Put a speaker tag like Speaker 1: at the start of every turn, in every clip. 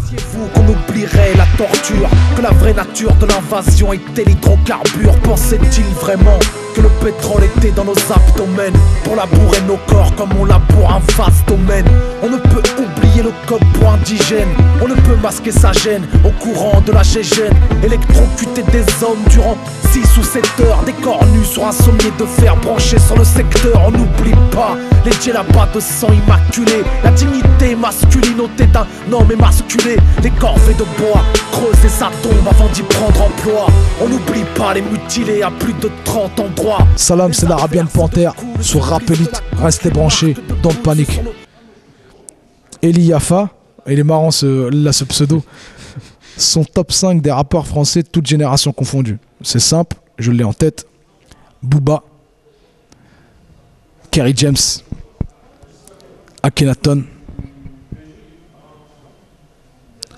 Speaker 1: Pensiez-vous qu'on oublierait la torture, que la vraie nature de l'invasion était l'hydrocarbure? Pensait-il vraiment que le pétrole était dans nos abdomens pour labourer nos corps comme on laboure un vaste domaine? On ne peut oublier le code pour indigène, on ne peut masquer sa gêne au courant de la gégène. Électrocuter des hommes durant 6 ou 7 heures, des corps nus sur un sommier de fer branché sur le secteur. On n'oublie pas les djellabas de sang immaculé, la dignité masculine ôtée d'un homme émasculé. Les corvées de bois, creuser sa tombe avant d'y prendre emploi. On n'oublie pas les mutilés à plus de 30 endroits.
Speaker 2: Salam, c'est l'Arabian Panther sur Rap Elite. Restez branchés, don't panique. Eli Yafa, il est marrant ce pseudo. Son top 5 des rappeurs français, toutes générations confondues. C'est simple, je l'ai en tête. Booba, Kerry James, Akhenaton,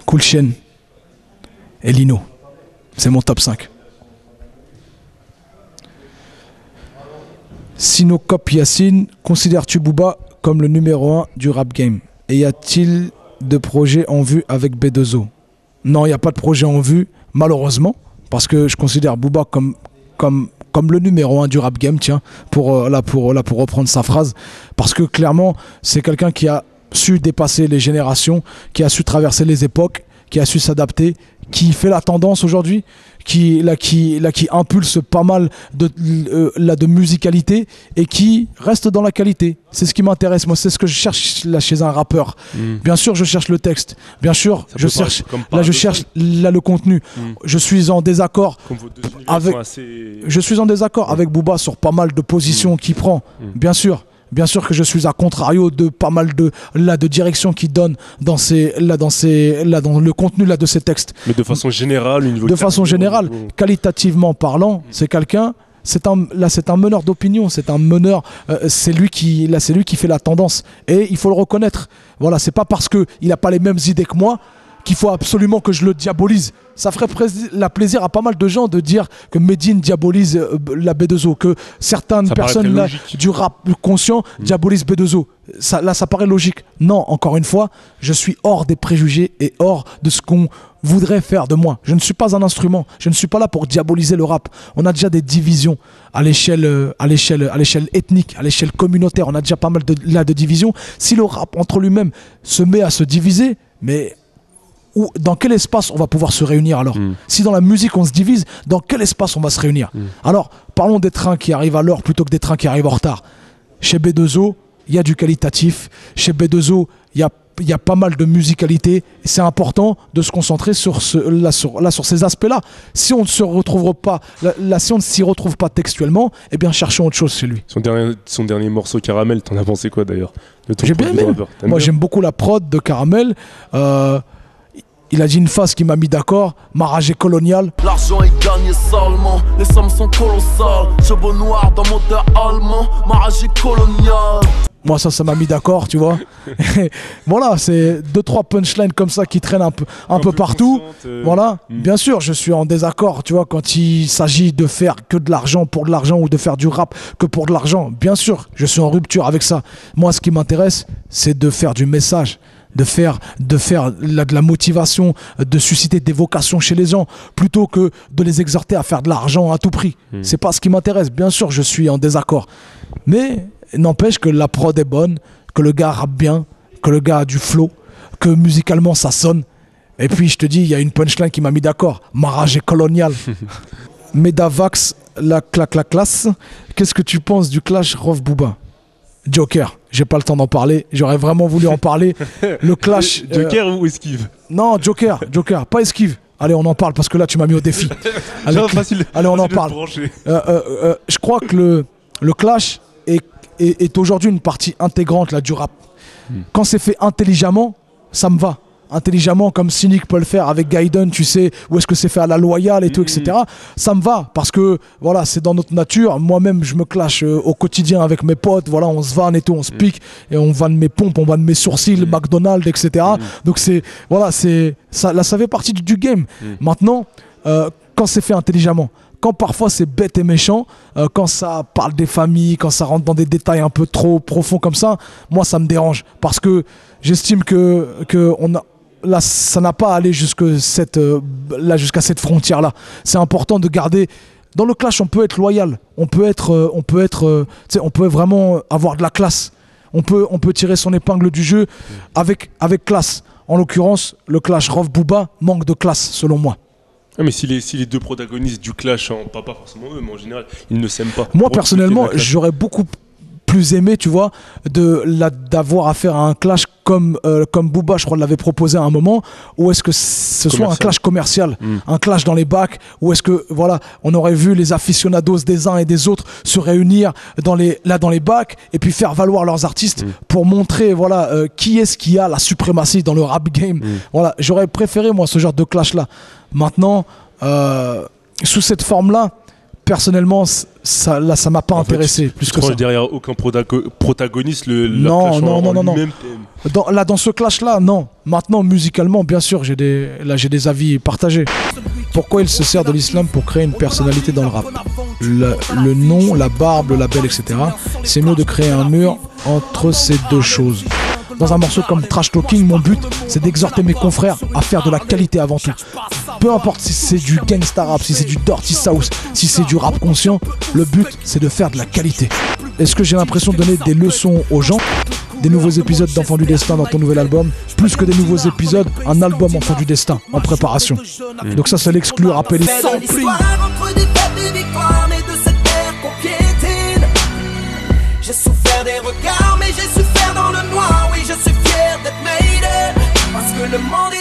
Speaker 2: Kool Chain et Lino. C'est mon top 5. Sinocop Yacine, considères-tu Booba comme le numéro 1 du rap game? Et y a-t-il de projets en vue avec B2O? Non, il n'y a pas de projet en vue, malheureusement, parce que je considère Booba comme le numéro 1 du rap game, tiens, pour reprendre sa phrase, parce que clairement, c'est quelqu'un qui a su dépasser les générations, qui a su traverser les époques, qui a su s'adapter, qui fait la tendance aujourd'hui, qui impulse pas mal de musicalité et qui reste dans la qualité. C'est ce qui m'intéresse, moi, c'est ce que je cherche là chez un rappeur. Bien sûr, je cherche le texte. Bien sûr, je cherche le contenu. Je suis en désaccord avec Booba sur pas mal de positions qu'il prend. Bien sûr. Bien sûr que je suis à contrario de pas mal de directions qu'il donne dans le contenu de ses textes.
Speaker 3: Mais de façon générale,
Speaker 2: qualitativement parlant, c'est quelqu'un. C'est un meneur d'opinion, c'est un meneur. C'est lui qui fait la tendance et il faut le reconnaître. Voilà, c'est pas parce que il a pas les mêmes idées que moi qu'il faut absolument que je le diabolise. Ça ferait plaisir à pas mal de gens de dire que Medine diabolise la B2O, que certaines personnes là, du rap conscient diabolisent B2O. Ça paraît logique. Non, encore une fois, je suis hors des préjugés et hors de ce qu'on voudrait faire de moi. Je ne suis pas un instrument. Je ne suis pas là pour diaboliser le rap. On a déjà des divisions à l'échelle ethnique, à l'échelle communautaire. On a déjà pas mal de divisions. Si le rap entre lui-même se met à se diviser, mais dans quel espace on va pouvoir se réunir alors? Si dans la musique on se divise, dans quel espace on va se réunir? Alors, parlons des trains qui arrivent à l'heure plutôt que des trains qui arrivent en retard. Chez B2O, il y a du qualitatif. Chez B2O, il y a pas mal de musicalité. C'est important de se concentrer sur ces aspects-là. Si on ne s'y retrouve pas textuellement, eh bien cherchons autre chose chez lui.
Speaker 3: Son dernier morceau Caramel, t'en as pensé quoi d'ailleurs?
Speaker 2: J'ai bien aimé. Moi j'aime beaucoup la prod de Caramel. Il a dit une phrase qui m'a mis d'accord. Ma rage est coloniale.
Speaker 4: L'argent est gagné salement, les sommes sont colossales. Cheveux noirs dans mon terre allemand, ma rage est coloniale.
Speaker 2: Moi ça m'a mis d'accord, tu vois. Voilà, c'est 2-3 punchlines comme ça qui traînent un peu partout. Voilà, bien sûr, je suis en désaccord, tu vois, quand il s'agit de faire que de l'argent pour de l'argent ou de faire du rap que pour de l'argent. Bien sûr, je suis en rupture avec ça. Moi, ce qui m'intéresse, c'est de faire du message. De faire de la motivation, de susciter des vocations chez les gens, plutôt que de les exhorter à faire de l'argent à tout prix. C'est pas ce qui m'intéresse. Bien sûr, je suis en désaccord. Mais n'empêche que la prod est bonne, que le gars rappe bien, que le gars a du flow, que musicalement ça sonne. Et puis, je te dis, il y a une punchline qui m'a mis d'accord. Ma rage est coloniale. Medavax, la classe. Qu'est-ce que tu penses du clash Rof Booba? Joker, j'ai pas le temps d'en parler, j'aurais vraiment voulu en parler. Le clash.
Speaker 3: Joker ou Esquive?
Speaker 2: Non, Joker, pas Esquive. Allez, on en parle parce que là tu m'as mis au défi. Allez, on en parle. Je crois que le clash est aujourd'hui une partie intégrante là, du rap. Quand c'est fait intelligemment, ça me va. Intelligemment, comme Cynic peut le faire avec Gaiden, tu sais, où est-ce que c'est fait à la loyale et tout, etc. Ça me va, parce que voilà, c'est dans notre nature. Moi-même, je me clash au quotidien avec mes potes, voilà, on se vanne et tout, on se pique, et on vanne mes pompes, on vanne mes sourcils, McDonald's, etc. Donc c'est, voilà, ça fait partie du game. Maintenant, quand c'est fait intelligemment, quand parfois c'est bête et méchant, quand ça parle des familles, quand ça rentre dans des détails un peu trop profonds comme ça, moi ça me dérange, parce que j'estime que là, ça n'a pas à aller jusqu'à cette frontière-là. C'est important de garder. Dans le clash, on peut être loyal, on peut vraiment avoir de la classe. On peut tirer son épingle du jeu avec classe. En l'occurrence, le clash Rof Booba manque de classe, selon moi.
Speaker 3: Ah, mais si les deux protagonistes du clash, pas forcément eux, mais en général, ils ne s'aiment pas.
Speaker 2: Moi, personnellement, j'aurais beaucoup plus aimé, tu vois, d'avoir affaire à un clash comme Booba, je crois, l'avait proposé à un moment, ou est-ce que ce soit un clash commercial, un clash dans les bacs, ou est-ce que, voilà, on aurait vu les aficionados des uns et des autres se réunir dans les bacs et puis faire valoir leurs artistes pour montrer, voilà, qui est-ce qui a la suprématie dans le rap game. Voilà, j'aurais préféré, moi, ce genre de clash-là. Maintenant, sous cette forme-là, personnellement, ça m'a pas intéressé plus que ça.
Speaker 3: Derrière aucun protagoniste,
Speaker 2: non. Dans ce clash-là, non. Maintenant, musicalement, bien sûr, j'ai des avis partagés. Pourquoi il se sert de l'islam pour créer une personnalité dans le rap? Le nom, la barbe, le label, etc. C'est mieux de créer un mur entre ces deux choses. Dans un morceau comme Trash Talking, mon but, c'est d'exhorter mes confrères à faire de la qualité avant tout. Peu importe si c'est du gangsta rap, si c'est du dirty south, si c'est du rap conscient, le but, c'est de faire de la qualité. Est-ce que j'ai l'impression de donner des leçons aux gens? Des nouveaux épisodes d'Enfants du Destin dans ton nouvel album, plus que des nouveaux épisodes, un album Enfants du Destin en préparation. Donc ça, c'est l'exclu rappelé.
Speaker 5: J'ai souffert des regards, mais j'ai su faire dans le noir. Oui, je suis fier d'être made it. Parce que le monde est